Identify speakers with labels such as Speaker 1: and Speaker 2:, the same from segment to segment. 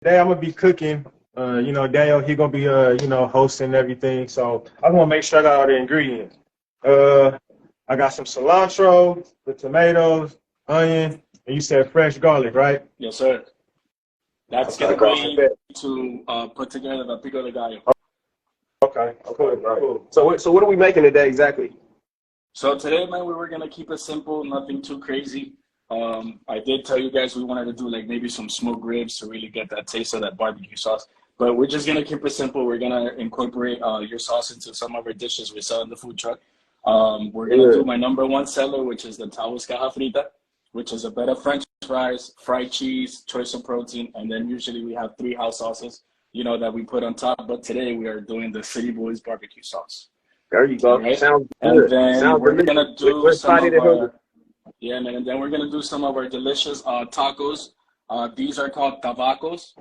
Speaker 1: I'm gonna be cooking. You know, Daniel, he gonna be you know, hosting everything. So I want to make sure I got all the ingredients. I got some cilantro, the tomatoes, onion, and you said fresh garlic, right?
Speaker 2: Yes, sir. That's
Speaker 1: Okay,
Speaker 2: gonna
Speaker 1: got
Speaker 2: be
Speaker 1: it.
Speaker 2: to put together the pico de gallo.
Speaker 1: Okay, cool,
Speaker 3: Right.
Speaker 1: cool.
Speaker 3: So what are we making today exactly?
Speaker 2: So today, man, we were gonna keep it simple, nothing too crazy. I did tell you guys we wanted to do like maybe some smoked ribs to really get that taste of that barbecue sauce. But we're just gonna keep it simple. We're gonna incorporate your sauce into some of our dishes we sell in the food truck. We're gonna do my #1 seller, which is the Tavos caja frita, which is a bed of French fries, fried cheese, choice of protein, and then usually we have 3 house sauces, you know, that we put on top. But today we are doing the City Boys barbecue sauce.
Speaker 3: There you
Speaker 2: All
Speaker 3: go.
Speaker 2: right,
Speaker 3: Sounds
Speaker 2: and
Speaker 3: good.
Speaker 2: then
Speaker 3: Sounds
Speaker 2: we're
Speaker 3: delicious.
Speaker 2: gonna do
Speaker 3: We're
Speaker 2: some
Speaker 3: excited
Speaker 2: of
Speaker 3: and hungry.
Speaker 2: our yeah, man, and then we're gonna do some of our delicious tacos. These are called tavacos.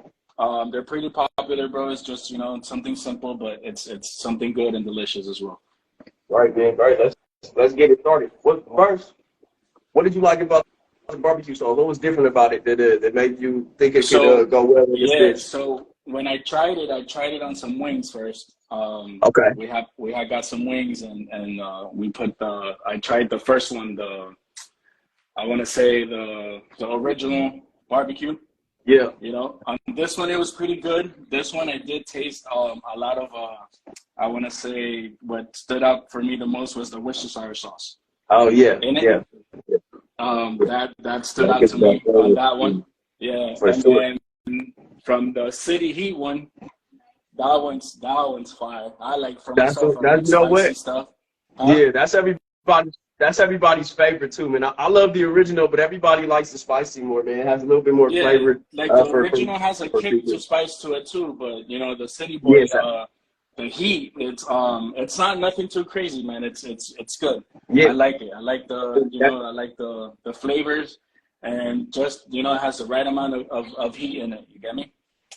Speaker 2: They're pretty popular, bro. It's just, you know, something simple, but it's something good and delicious as well.
Speaker 3: Right, man. Right. Let's get it started. What did you like about the barbecue sauce? What was different about it that made you think it could
Speaker 2: So
Speaker 3: go well with this
Speaker 2: yeah,
Speaker 3: dish?
Speaker 2: so when I tried it on some wings first.
Speaker 3: Okay.
Speaker 2: We had got some wings and we put I tried the first one, I want to say the original barbecue.
Speaker 3: Yeah.
Speaker 2: You know, on this one it was pretty good. This one I did taste a lot of I want to say what stood out for me the most was the Worcestershire sauce
Speaker 3: Oh yeah.
Speaker 2: in it.
Speaker 3: Yeah.
Speaker 2: That stood out to me on that one. Yeah,
Speaker 3: For
Speaker 2: and
Speaker 3: sure.
Speaker 2: then from the City Heat one, that one's fire. I like for
Speaker 3: That's
Speaker 2: myself. I
Speaker 3: that.
Speaker 2: like
Speaker 3: You know
Speaker 2: spicy
Speaker 3: what?
Speaker 2: stuff. Huh?
Speaker 3: Yeah. That's everybody's favorite too, man. I love the original, but everybody likes the spicy more, man. It has a little bit more
Speaker 2: Yeah,
Speaker 3: flavor
Speaker 2: like the
Speaker 3: for
Speaker 2: original has a kick to
Speaker 3: people.
Speaker 2: spice to it too, but you know the City Boy,
Speaker 3: Yes.
Speaker 2: the Heat, it's not nothing too crazy, man. It's good. I
Speaker 3: Yeah.
Speaker 2: like it. I like I like the flavors, and just you know it has the right amount of heat in it. You get me?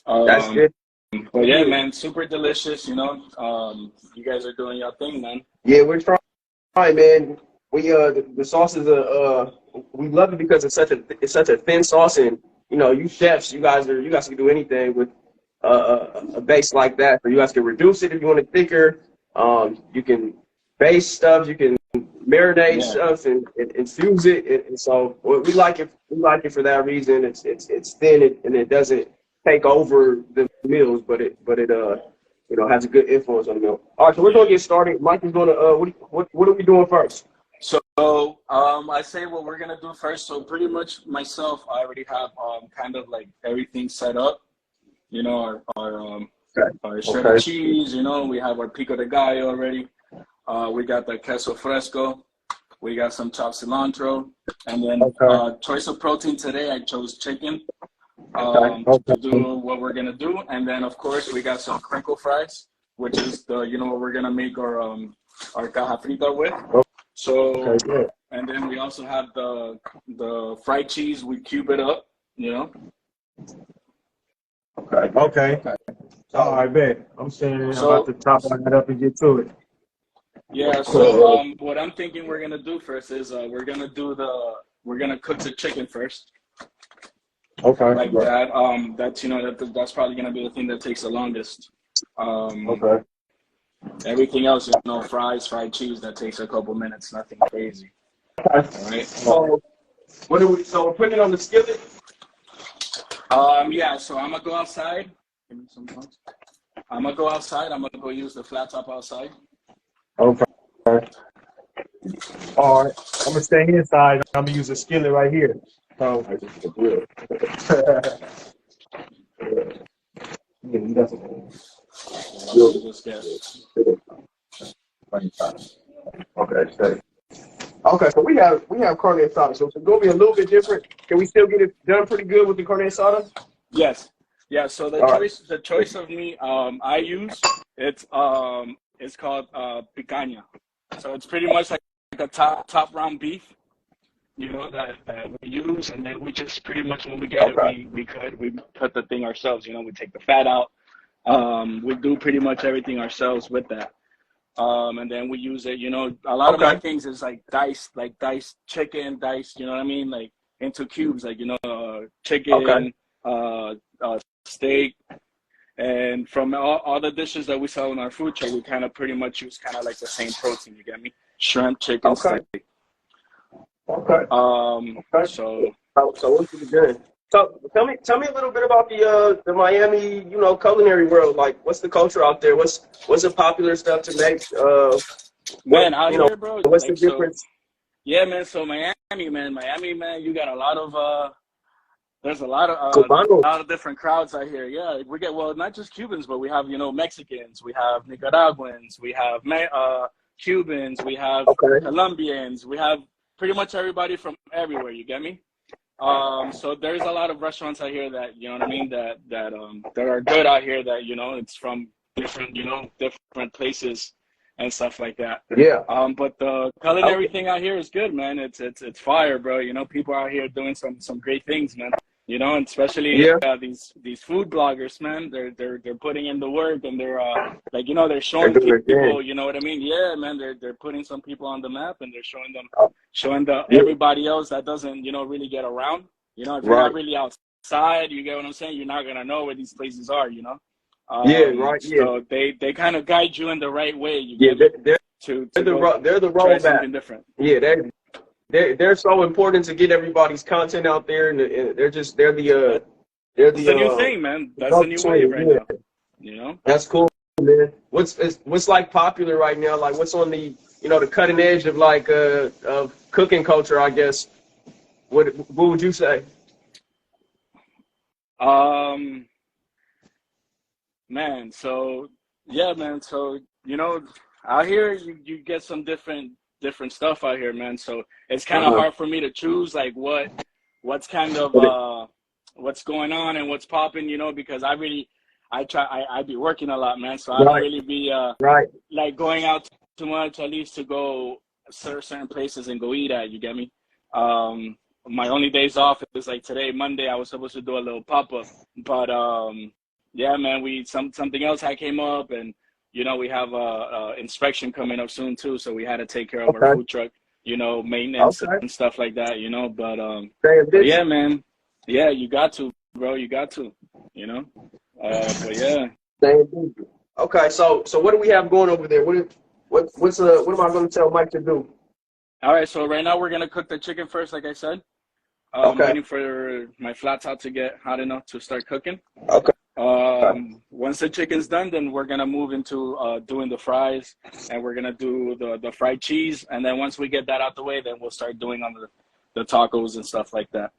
Speaker 3: That's
Speaker 2: Um,
Speaker 3: good.
Speaker 2: but yeah, man, super delicious. You know, you guys are doing your thing, man.
Speaker 3: Yeah, we're trying, man. We the sauce is we love it because it's such a thin sauce, and you know, you chefs, you guys can do anything with a base like that. So you guys can reduce it if you want it thicker. You can base stuff, you can marinate
Speaker 2: Yeah,
Speaker 3: stuff and infuse it, and so we like it. We like it for that reason. It's thin and it doesn't take over the meals, but it you know, has a good influence on the meal. All right, so we're
Speaker 2: yeah.
Speaker 3: gonna get started. Mike is gonna what are we doing first?
Speaker 2: So I say what we're gonna do first. So pretty much myself, I already have kind of like everything set up. You know,
Speaker 3: Okay.
Speaker 2: our shredded
Speaker 3: Okay.
Speaker 2: cheese. You know, we have our pico de gallo already. We got the queso fresco. We got some chopped cilantro, and then
Speaker 1: Okay,
Speaker 2: choice of protein today. I chose chicken
Speaker 3: Okay.
Speaker 2: to
Speaker 1: okay,
Speaker 2: do what we're gonna do, and then of course we got some crinkle fries, which is the you know what we're gonna make our caja frita with.
Speaker 1: okay,
Speaker 2: So,
Speaker 1: good.
Speaker 2: and then we also have the fried cheese. We cube it up, you know.
Speaker 3: Okay.
Speaker 1: Okay.
Speaker 2: Okay.
Speaker 1: All right, bet. I'm saying I'm about to
Speaker 2: So,
Speaker 1: top that up and get to it.
Speaker 2: yeah. So,
Speaker 3: Cool.
Speaker 2: what I'm thinking we're gonna do first is we're gonna cook the chicken first,
Speaker 1: Okay,
Speaker 2: like that. That's you know that's probably gonna be the thing that takes the longest. Um,
Speaker 1: okay.
Speaker 2: Everything else, you know, fries, fried cheese, that takes a couple minutes. Nothing crazy.
Speaker 1: Okay.
Speaker 2: All right.
Speaker 3: So so we're putting it on the skillet.
Speaker 2: Yeah. So I'm gonna go outside. Give me some thoughts. I'm gonna go outside. I'm gonna go use the flat top outside.
Speaker 1: Okay. All right. I'm gonna stay inside. I'm gonna use a skillet right here. So
Speaker 2: I'm gonna just get.
Speaker 3: Okay. Okay. So we have carne asada. So it's gonna be a little bit different. Can we still get it done pretty good with the carne asada?
Speaker 2: Yes. Yeah. So
Speaker 3: All right.
Speaker 2: the choice of meat I use it's called picanha. So it's pretty much like a top round beef, you know, that we use, and then we just pretty much when we get it,
Speaker 3: Okay.
Speaker 2: we put the thing ourselves. You know, we take the fat out. We do pretty much everything ourselves with that. And then we use it. You know, a lot of my
Speaker 3: Okay.
Speaker 2: things is like diced chicken, diced. You know what I mean? Like into cubes, like you know,
Speaker 3: Okay.
Speaker 2: chicken, steak. And from all the dishes that we sell in our food truck, we kind of pretty much use kind of like the same protein, you get me? Shrimp, chicken, steak.
Speaker 3: Okay.
Speaker 2: So
Speaker 3: So what's the good? So tell me a little bit about the Miami, culinary world. Like, what's the culture out there? What's the popular stuff to make?
Speaker 2: Man, out here, bro.
Speaker 3: What's
Speaker 2: like,
Speaker 3: the difference?
Speaker 2: So, yeah, man. So Miami, man, you got a lot of there's a lot of different crowds out here. Yeah, we get not just Cubans, but we have Mexicans, we have Nicaraguans, we have Cubans, we have Colombians, we have pretty much everybody from everywhere. You get me? So there's a lot of restaurants out here that what I mean that are good out here that it's from different different places and stuff like that.
Speaker 3: Yeah.
Speaker 2: But the culinary thing out here is good, man. It's fire, bro. People out here doing some great things, man. And especially these food bloggers, man. They're putting in the work, and they're they're showing people. You know what I mean? Yeah, man. They're putting some people on the map, and they're showing everybody else that doesn't really get around. If you're not really outside, you get what I'm saying. You're not gonna know where these places are. So they kind of guide you in the right way. They're the roadmap. Something different.
Speaker 3: Yeah, they're so important to get everybody's content out there, and they're the
Speaker 2: new thing, man. That's the new wave right now.
Speaker 3: That's cool, man. What's like popular right now? Like, what's on the the cutting edge of like of cooking culture? I guess. What would you say?
Speaker 2: Man, so yeah, man. So out here you get some different stuff out here, man. So it's kind of hard for me to choose like what's kind of what's going on and what's popping, because I be working a lot, man. So I don't really be like going out too much, at least to go certain places and go eat at. You get me? My only days off is like today, Monday. I was supposed to do a little pop-up, but yeah, man, something else had came up, and we have a inspection coming up soon too, so we had to take care of our food truck, maintenance and stuff like that, but yeah, man, yeah, you got to, bro, but yeah.
Speaker 3: Okay, so what do we have going over there? What am I going to tell Mike to do?
Speaker 2: All right, so right now we're gonna cook the chicken first, like I said. Waiting for my flat top to get hot enough to start cooking.
Speaker 3: Okay.
Speaker 2: Once the chicken's done, then we're gonna move into doing the fries, and we're gonna do the fried cheese, and then once we get that out the way, then we'll start doing on the tacos and stuff like that.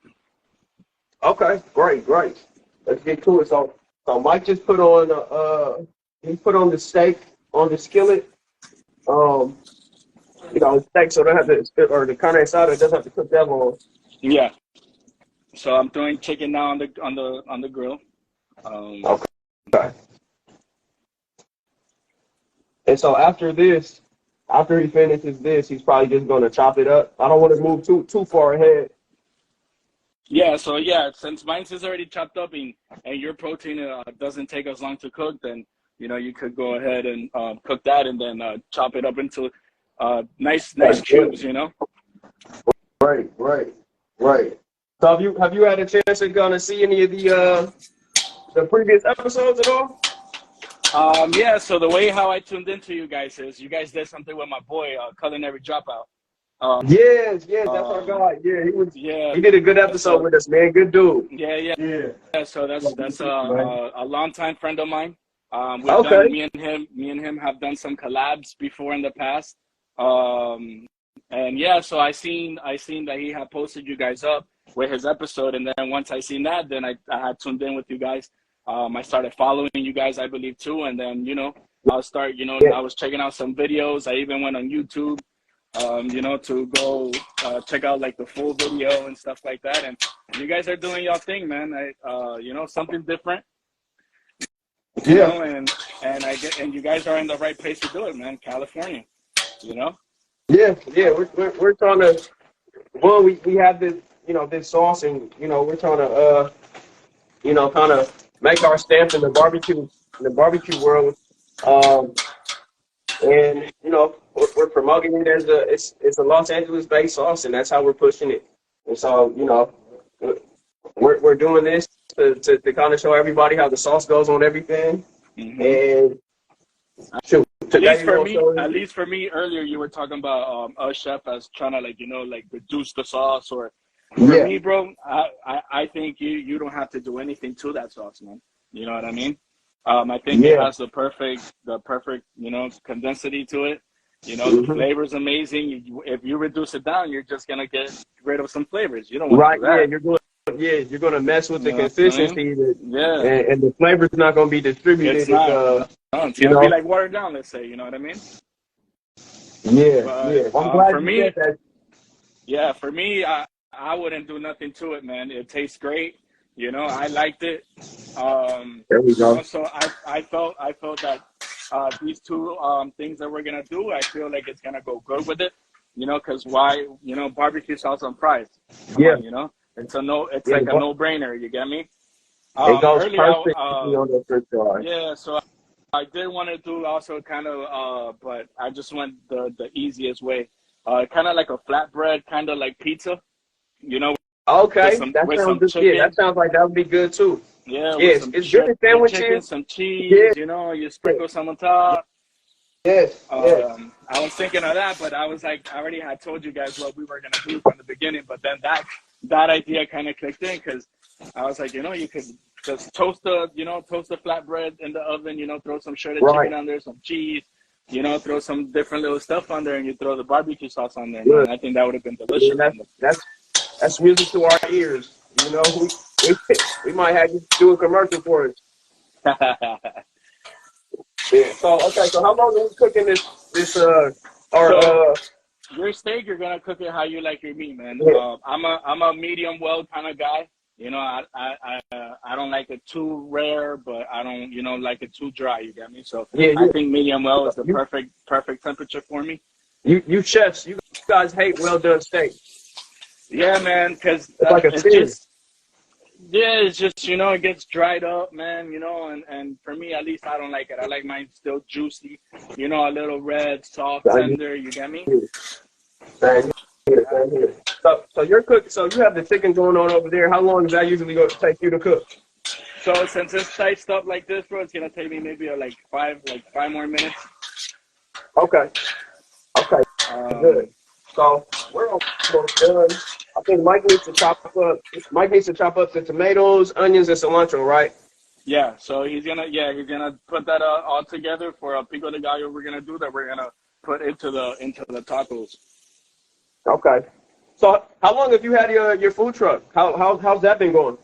Speaker 3: Okay, great. Let's get to it. So Mike just put on the steak on the skillet. Steak, so they have to, or the carne asada doesn't have to cook that long.
Speaker 2: Yeah. So I'm throwing chicken now on the grill.
Speaker 3: Okay. And so after he finishes this, he's probably just gonna chop it up. I don't want to move too far ahead.
Speaker 2: Yeah. So yeah, since mine's is already chopped up and your protein doesn't take as long to cook, then you could go ahead and cook that and then chop it up into nice cubes.
Speaker 3: Right. So have you had a chance to see any of the previous episodes at all?
Speaker 2: Yeah, so the way how I tuned into you guys is you guys did something with my boy, Culinary Dropout.
Speaker 3: Yes, that's our guy. Yeah, he did a good episode with us, man. Good dude.
Speaker 2: Yeah. So that's a longtime friend of mine. We've done, me and him have done some collabs before in the past. And yeah, so I seen that he had posted you guys up with his episode, and then once I seen that, then I had tuned in with you guys. I started following you guys, I believe, too, and then I'll start. I was checking out some videos. I even went on YouTube, to go check out like the full video and stuff like that. And you guys are doing y'all thing, man. Something different. And you guys are in the right place to do it, man. California.
Speaker 3: Yeah. We're trying to. Well, we have this, this sauce, and we're trying to, kind of make our stamp in the barbecue world. And we're promoting it as it's a Los Angeles based sauce, and that's how we're pushing it. And so we're doing this, to kind of show everybody how the sauce goes on everything. And shoot,
Speaker 2: at least for me, earlier you were talking about a chef as trying to like reduce the sauce, or for me, bro, I think you don't have to do anything to that sauce, man. You know what I mean? I think it has the perfect condensity to it. You know, the flavor's amazing. If you reduce it down, you're just gonna get rid of some flavors. You don't want to do that.
Speaker 3: You're gonna mess with the consistency, and the flavor's not gonna be distributed.
Speaker 2: It's not. It's gonna be like watered down. Let's say, you know what I mean?
Speaker 3: I'm glad
Speaker 2: for me,
Speaker 3: said that.
Speaker 2: Yeah, for me, I wouldn't do nothing to it, man. It tastes great. You know, I liked it.
Speaker 3: There we go.
Speaker 2: You know, so I felt that these two things that we're gonna do, I feel like it's gonna go good with it. You know, because why? You know, barbecue sauce on fries. Come on, you know, it's like a no-brainer. You get me?
Speaker 3: It goes perfectly on the French fries.
Speaker 2: Yeah, so I did want to do also kind of, but I just went the easiest way. Kind of like a flatbread, kind of like pizza. You know.
Speaker 3: Okay, that sounds like that would be good too.
Speaker 2: Yeah,
Speaker 3: it's good in sandwiches.
Speaker 2: Chicken, some cheese, you know, you sprinkle some on top.
Speaker 3: Yes.
Speaker 2: I was thinking of that, but I was like, I already had told you guys what we were gonna do from the beginning, but then that idea kind of clicked in, because I was like, you know, you could just toast the flatbread in the oven, you know, throw some shredded chicken on there, some cheese, you know, throw some different little stuff on there, and you throw the barbecue sauce on there. And I think that would have been delicious.
Speaker 3: Yeah, that's music to our ears. You know, we might have you do a commercial for it. So how long are we cooking this
Speaker 2: your steak, you're gonna cook it how you like your meat, man. I'm a medium well kind of guy. You know, I don't like it too rare, but I don't, you know, like it too dry. You get me? So I think medium well is the perfect temperature for me.
Speaker 3: You chefs, you guys hate well done steak.
Speaker 2: Yeah, man, because it's just, you know, it gets dried up, man, you know, and for me, at least, I don't like it. I like mine still juicy, you know, a little red, soft, tender, you get me?
Speaker 3: Same here. So you're cooking, so you have the chicken going on over there. How long does that usually take you to cook?
Speaker 2: So since it's diced up like this, bro, it's going to take me maybe like five more minutes.
Speaker 3: Okay. Good. So we're almost done. I think Mike needs to chop up the tomatoes, onions, and cilantro, right?
Speaker 2: Yeah. So he's gonna put that all together for a pico de gallo. We're gonna put into the tacos.
Speaker 3: Okay. So how long have you had your food truck? How's that been going?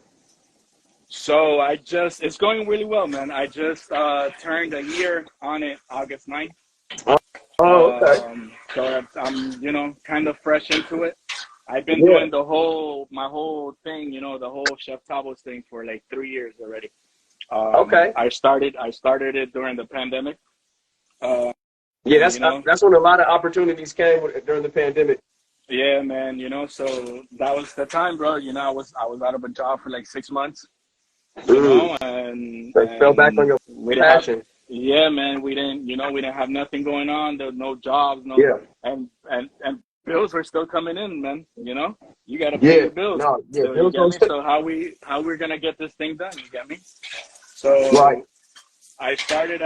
Speaker 2: So it's going really well, man. I just turned a year on it August 9th.
Speaker 3: Oh, okay.
Speaker 2: So I'm, you know, kind of fresh into it. I've been doing my whole thing, you know, the whole Chef Tavos thing for like 3 years already. Okay. I started it during the pandemic.
Speaker 3: That's when a lot of opportunities came during the pandemic.
Speaker 2: Yeah, man. You know, so that was the time, bro. You know, I was out of a job for like 6 months. You know, and
Speaker 3: fell back on your passion.
Speaker 2: Yeah, man. We didn't have nothing going on. There was no jobs, and bills were still coming in, man. You know, you got to pay your bills. So, you get me? So how we're gonna get this thing done? You get me? So I started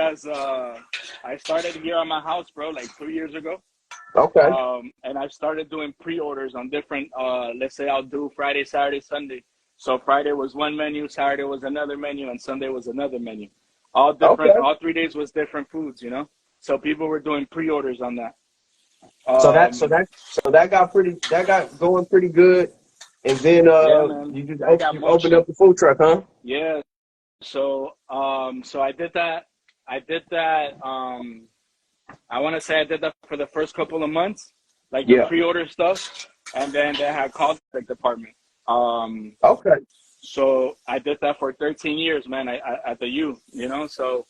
Speaker 2: here at my house, bro, like 2 years ago.
Speaker 3: Okay.
Speaker 2: And I started doing pre-orders on different. Let's say I'll do Friday, Saturday, Sunday. So Friday was one menu, Saturday was another menu, and Sunday was another menu. All different. Okay. All 3 days was different foods, you know. So people were doing pre-orders on that.
Speaker 3: So that got going pretty good, and then you opened up the food truck, huh?
Speaker 2: Yeah. So I did that. I want to say I did that for the first couple of months, like the pre-order stuff, and then they had call the department.
Speaker 3: Okay.
Speaker 2: So I did that for 13 years, man. At the U, you know. So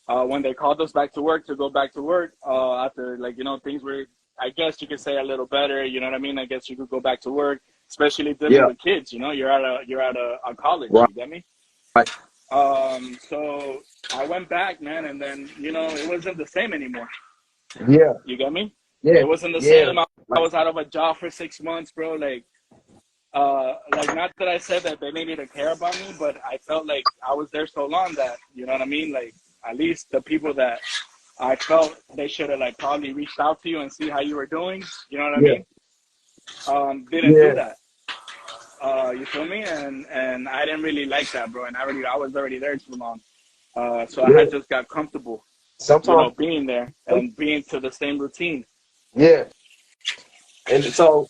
Speaker 2: when they called us back to work after, like, you know, things were, I guess you could say, a little better. You know what I mean? I guess you could go back to work, especially dealing with kids. You know, you're at a college. Right. You get me?
Speaker 3: Right.
Speaker 2: So I went back, man, and then, you know, it wasn't the same anymore.
Speaker 3: Yeah.
Speaker 2: You get me?
Speaker 3: Yeah.
Speaker 2: It wasn't the same. I was out of a job for 6 months, bro. Like, like, not that I said that they needed to care about me, but I felt like I was there so long that, you know what I mean? Like, at least the people that I felt they should have, like, probably reached out to you and see how you were doing, you know what I
Speaker 3: Yeah.
Speaker 2: mean? Didn't do
Speaker 3: Yeah.
Speaker 2: that. You feel me? And I didn't really like that, bro. And I was already there too long. So I
Speaker 3: Yeah.
Speaker 2: had just got comfortable, you know,
Speaker 3: Sometimes.
Speaker 2: being there and being to the same routine.
Speaker 3: Yeah. And so,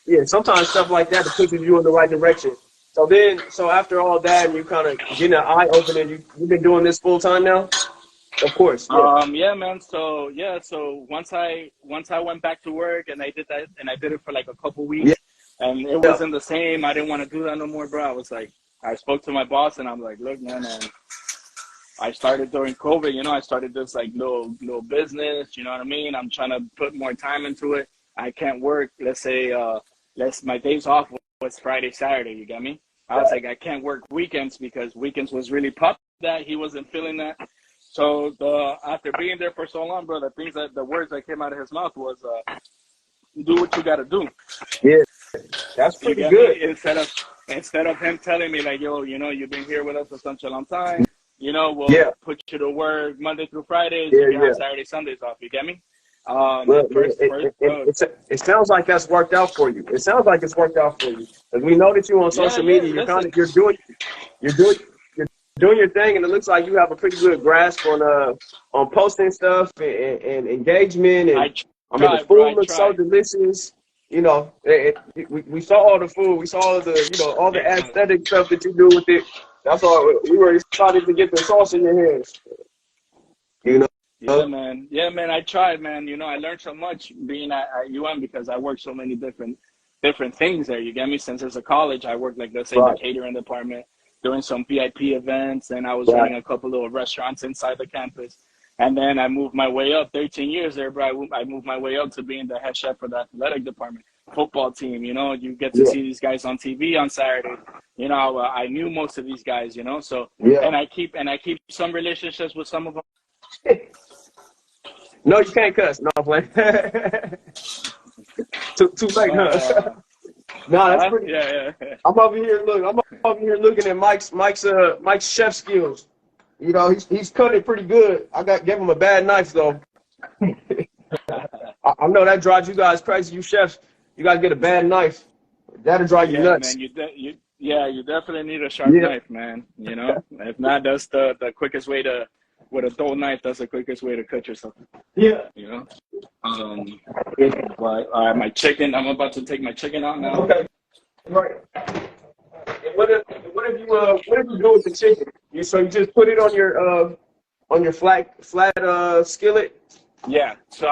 Speaker 3: yeah, sometimes stuff like that pushes you in the right direction. So after all that, and you kind of getting an eye opening, you've been doing this full time now? Of course. Yeah.
Speaker 2: Yeah, man. So once I went back to work and I did that and I did it for like a couple weeks,
Speaker 3: Yeah.
Speaker 2: and it wasn't the same. I didn't want to do that no more, bro. I was like, I spoke to my boss and I'm like, look, man, I started during COVID, you know, I started this like little business, you know what I mean? I'm trying to put more time into it. I can't work. Let's say, my days off was Friday, Saturday. You get me? I was like, I can't work weekends because weekends was really pop that he wasn't feeling that. So after being there for so long, bro, the words that came out of his mouth was, do what you got to do.
Speaker 3: Yeah. That's pretty good.
Speaker 2: Me? Instead of him telling me like, yo, you know, you've been here with us for such a long time. You know, we'll put you to work Monday through Fridays. You can have Saturday, Sundays off. You get me?
Speaker 3: It sounds like that's worked out for you. It sounds like it's worked out for you. Because we know that you on social media. You're doing your thing, and it looks like you have a pretty good grasp on posting stuff and engagement. And the food looks so delicious. You know, we saw all the food. We saw all the aesthetic stuff that you do with it. That's all. We were excited to get the sauce in your hands. You know.
Speaker 2: Yeah, man. I tried, man. You know, I learned so much being at UM because I worked so many different things there. You get me? Since as a college, I worked, like, let's say, the catering department, doing some VIP events, and I was running a couple little restaurants inside the campus. And then I moved my way up, 13 years there, bro. I moved my way up to being the head chef for the athletic department, football team. You know, you get to see these guys on TV on Saturday. You know, I knew most of these guys, you know. So, and I keep some relationships with some of them.
Speaker 3: No, you can't cuss. No, I'm playing. too late, huh? No, that's pretty.
Speaker 2: Yeah.
Speaker 3: I'm over here looking at Mike's chef skills. You know, he's cut it pretty good. Gave him a bad knife though. I know that drives you guys crazy. You chefs, you gotta get a bad knife. That'll drive you nuts.
Speaker 2: Man, you definitely need a sharp knife, man. You know, if not, that's the quickest way to. With a dull knife, that's the quickest way to cut yourself.
Speaker 3: Yeah.
Speaker 2: You know. But my chicken. I'm about to take my chicken out now.
Speaker 3: Okay. Right. And what if you do with the chicken? So you just put it on your flat skillet?
Speaker 2: Yeah. So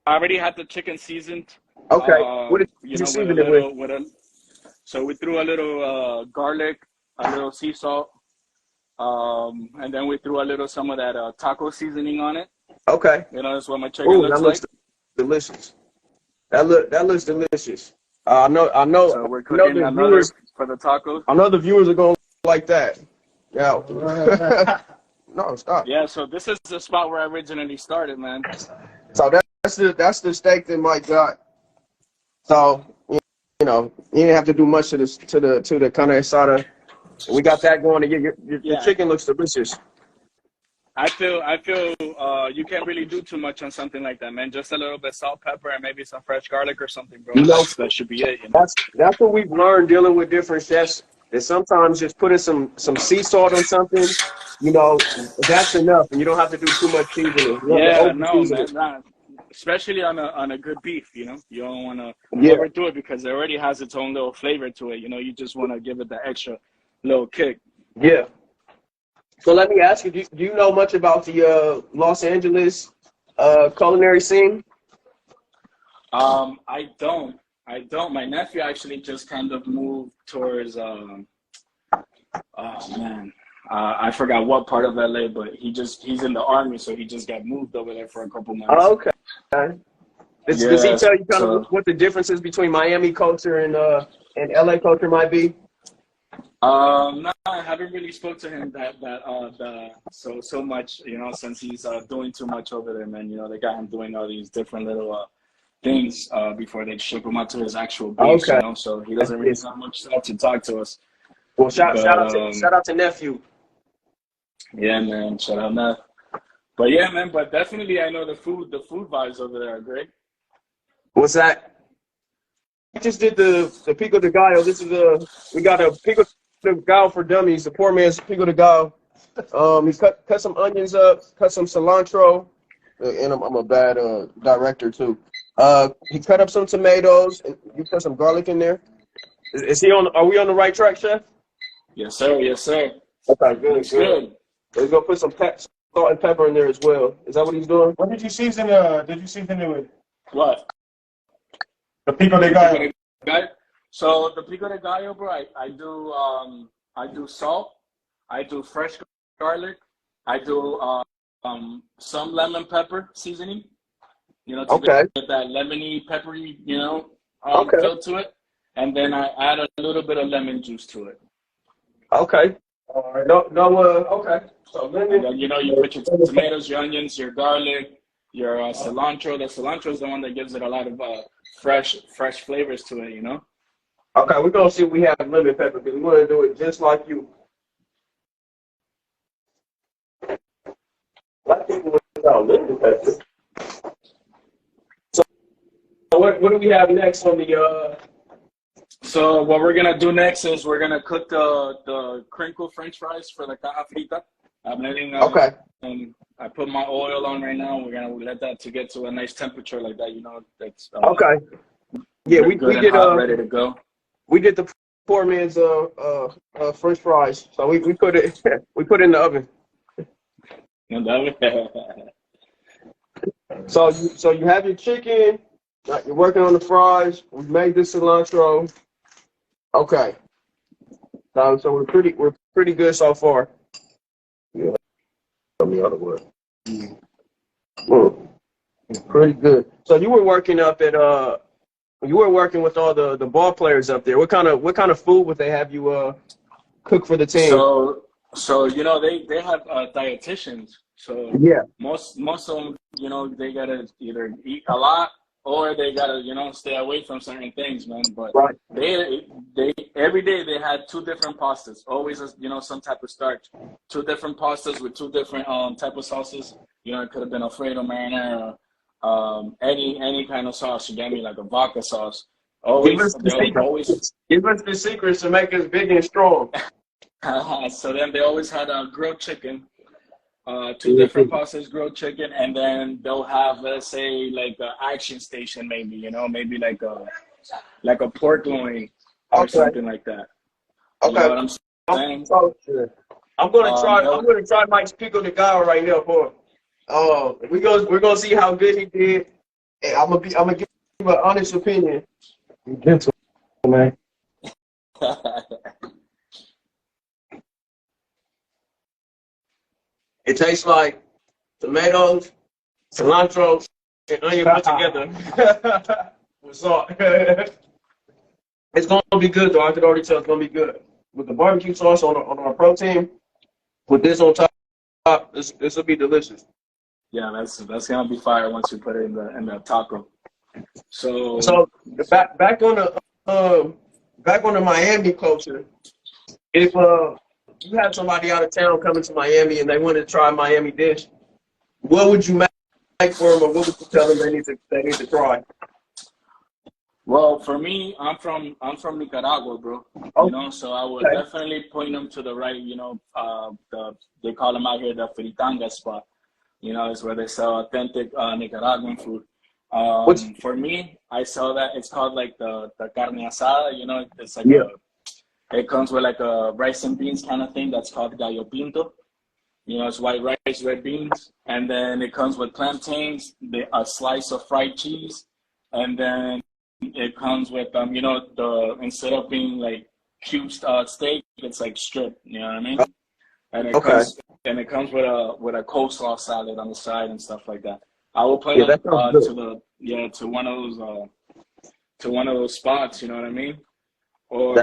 Speaker 2: I already had the chicken seasoned.
Speaker 3: Okay. What did you season it with?
Speaker 2: So we threw a little garlic, a little sea salt, and then we threw a little some of that taco seasoning on it.
Speaker 3: Okay.
Speaker 2: You know, that's what my chicken looks like.
Speaker 3: Delicious. That looks delicious. I know.
Speaker 2: So we're cooking another for the tacos.
Speaker 3: I know the viewers are going to like that. Yeah. No, stop.
Speaker 2: Yeah. So this is the spot where I originally started, man.
Speaker 3: So that's the steak that Mike got. So you know, you didn't have to do much to the carne asada. We got that going. Your chicken looks delicious.
Speaker 2: I feel you can't really do too much on something like that, man. Just a little bit salt, pepper, and maybe some fresh garlic or something, bro.
Speaker 3: You know,
Speaker 2: that should be it. You know?
Speaker 3: That's what we've learned dealing with different chefs. That sometimes just putting some sea salt on something, you know, that's enough, and you don't have to do too much seasoning.
Speaker 2: Man. Especially on a good beef, you know, you don't want to overdo it because it already has its own little flavor to it. You know, you just want to give it the extra little kick.
Speaker 3: Yeah. So let me ask you, do you know much about the Los Angeles culinary scene?
Speaker 2: I don't. My nephew actually just kind of moved towards. I forgot what part of LA, but he's in the army, so he just got moved over there for a couple months.
Speaker 3: Oh, okay. Does he tell you kind of what the differences between Miami culture and LA culture might be?
Speaker 2: No, I haven't really spoke to him so much, you know, since he's doing too much over there, man. You know, they got him doing all these different little things before they ship them out to his actual base,
Speaker 3: Okay.
Speaker 2: you know. So he doesn't really have much time to talk to us.
Speaker 3: Well, shout
Speaker 2: But
Speaker 3: out to nephew.
Speaker 2: yeah, man, shout out Neff. But yeah, man, but definitely I know the food vibes over there are great.
Speaker 3: What's that? We just did the pico de gallo. This is we got a pico de gallo for dummies. The poor man's pico de gallo. He cut some onions up, cut some cilantro, and I'm a bad director too. He cut up some tomatoes, and you put some garlic in there. Is he on? Are we on the right track, chef?
Speaker 2: Yes, sir. Yes, sir.
Speaker 3: Okay, good,
Speaker 2: Looks good.
Speaker 3: He's gonna put some salt and pepper in there as well. Is that what he's doing?
Speaker 1: What did you season? Did you season it with?
Speaker 2: What?
Speaker 1: The pico de gallo.
Speaker 2: So the pico de gallo, bro, I do salt, I do fresh garlic, I do some lemon pepper seasoning, you know, to get that lemony, peppery, you know, feel to it, and then I add a little bit of lemon juice to it.
Speaker 3: Okay. All right. Okay. So lemon.
Speaker 2: And then, you know, you put your tomatoes, your onions, your garlic, your cilantro. The cilantro is the one that gives it a lot of fresh flavors to it, you know.
Speaker 3: Okay, we're gonna see if we have lemon pepper because we want to do it just like you. Black people without lemon pepper. So what do we have next on the?
Speaker 2: So what we're gonna do next is we're gonna cook the crinkle French fries for the caja frita. I'm letting and I put my oil on right now. We're gonna let that to get to a nice temperature like that. You know, that's
Speaker 3: okay. Yeah, we did
Speaker 2: ready to go.
Speaker 3: We did the poor man's French fries. So we put it we put it in the oven. So you have your chicken. You're working on the fries. We made the cilantro. Okay. So we're pretty good so far. Yeah. Tell me other word. Pretty good. So you were working up at you were working with all the ball players up there. What kind of food would they have you cook for the team?
Speaker 2: So you know they have dietitians. So
Speaker 3: yeah,
Speaker 2: most of them, you know, they gotta either eat a lot or they gotta, you know, stay away from certain things, man. But they every day they had 2 different pastas, always, you know, some type of starch. 2 different pastas with 2 different type of sauces. You know, it could have been Alfredo marinara, any kind of sauce. You get me, like a vodka sauce. Give us
Speaker 3: the secrets to make us big and strong.
Speaker 2: So then they always had a grilled chicken. 2 different pastas, grilled chicken, and then they'll have, let's say, like an action station, maybe, you know, maybe like a pork loin or something like that.
Speaker 3: Okay.
Speaker 2: You know what I'm saying?
Speaker 3: I'm gonna try Mike's pico de gallo right now for we're gonna see how good he did. And I'm gonna give you an honest opinion. Be gentle, man. It tastes like tomatoes, cilantro, and onion put together with salt. It's gonna be good though. I could already tell it's gonna be good with the barbecue sauce on our protein. With this on top, this will be delicious.
Speaker 2: Yeah, that's gonna be fire once you put it in the taco. So
Speaker 3: back on the Miami culture. If you had somebody out of town coming to Miami and they wanted to try a Miami dish, what would you make for them, or what would you tell them they need to try?
Speaker 2: Well, for me, I'm from Nicaragua, bro. You know, so I would definitely point them to the right. You know, they call them out here the fritanga spot. You know, it's where they sell authentic Nicaraguan food. For me, I saw that it's called like the carne asada. You know, it's like it comes with like a rice and beans kind of thing that's called gallo pinto. You know, it's white rice, red beans, and then it comes with plantains, a slice of fried cheese, and then it comes with you know, instead of being like cube steak, it's like strip. You know what I mean? And it comes with a coleslaw salad on the side and stuff like that. I will play to one of those spots. You know what I mean? Or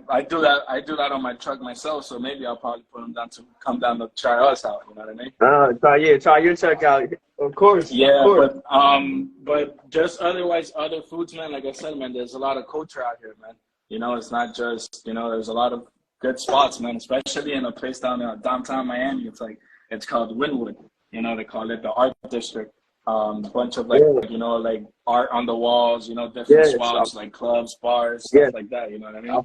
Speaker 2: I do that on my truck myself, so maybe I'll probably put them down to come down to try us out. You know what I mean?
Speaker 3: Try your truck out. Of course.
Speaker 2: Yeah,
Speaker 3: of course.
Speaker 2: but just otherwise, other foods, man. Like I said, man, there's a lot of culture out here, man. You know, it's not just, you know, there's a lot of good spots, man. Especially in a place down there downtown Miami. It's called Wynwood. You know, they call it the Art District. Bunch of you know, like art on the walls, you know, different spots like clubs, bars, stuff like that. You know what I mean?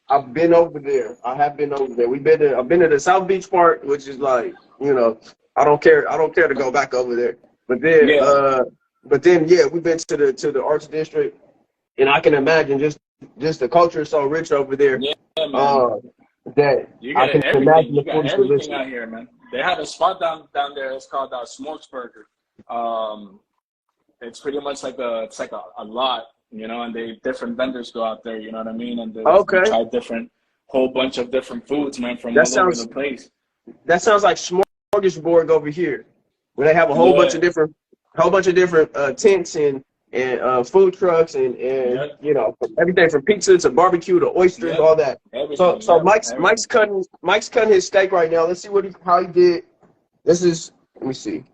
Speaker 3: I've been over there. I have been over there. I've been to the South Beach part, which is like, you know, I don't care to go back over there. But then we've been to the Arts District, and I can imagine just the culture is so rich over there.
Speaker 2: Yeah, man.
Speaker 3: That
Speaker 2: you got everything. You got everything out here, man. They have a spot down there. It's called Smokesburger. It's pretty much like a lot, you know, and different vendors go out there, you know what I mean, and they try whole bunch of different foods, man, from all over the place. That
Speaker 3: sounds like Smorgasbord over here, where they have a whole bunch of different tents and food trucks and you know, everything from pizza to barbecue to oysters, all that. So Mike's cutting his steak right now. Let's see how he did. Let me see.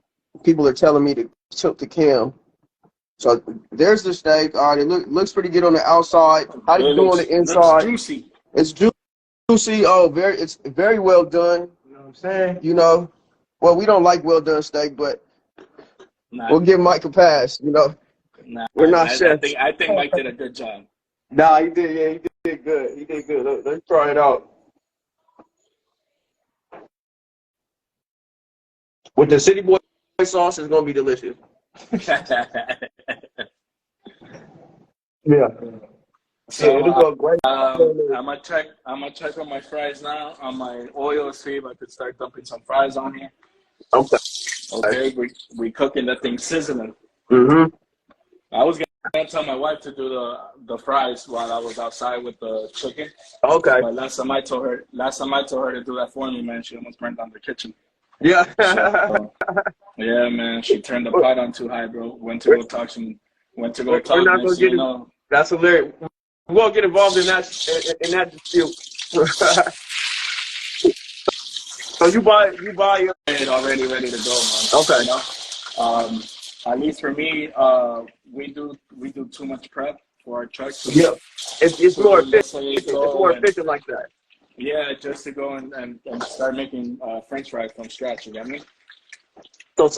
Speaker 3: People are telling me to tilt the cam. So there's the steak. All right, it looks pretty good on the outside. How do you do on the inside?
Speaker 2: It's juicy.
Speaker 3: It's juicy. Oh, it's very well done.
Speaker 1: You know what I'm saying?
Speaker 3: You know, well, we don't like well done steak, but we'll give Mike a pass. You know, we're not chefs.
Speaker 2: I think Mike did a good job.
Speaker 3: Nah, he did. Yeah, he did good. He did good. Let's try it out. With the City Boy sauce, is gonna be delicious. Yeah.
Speaker 2: So
Speaker 3: it'll go great.
Speaker 2: I'm gonna check on my fries now. On my oil, see if I could start dumping some fries on here. Okay. We cooking that thing sizzling. I was gonna tell my wife to do the fries while I was outside with the chicken.
Speaker 3: Okay.
Speaker 2: But last time I told her to do that for me, man, she almost burned down the kitchen.
Speaker 3: Yeah.
Speaker 2: Yeah, man. She turned the pot on too high, bro. Went to go talk. You know.
Speaker 3: That's hilarious. We won't get involved in that dispute. So you buy
Speaker 2: it already ready to go, man.
Speaker 3: Okay.
Speaker 2: You know? At least for me, we do too much prep for our trucks. So
Speaker 3: yeah. It's more efficient. It's more efficient like that.
Speaker 2: Yeah, just to go and start making French fries from scratch. You get me?
Speaker 3: So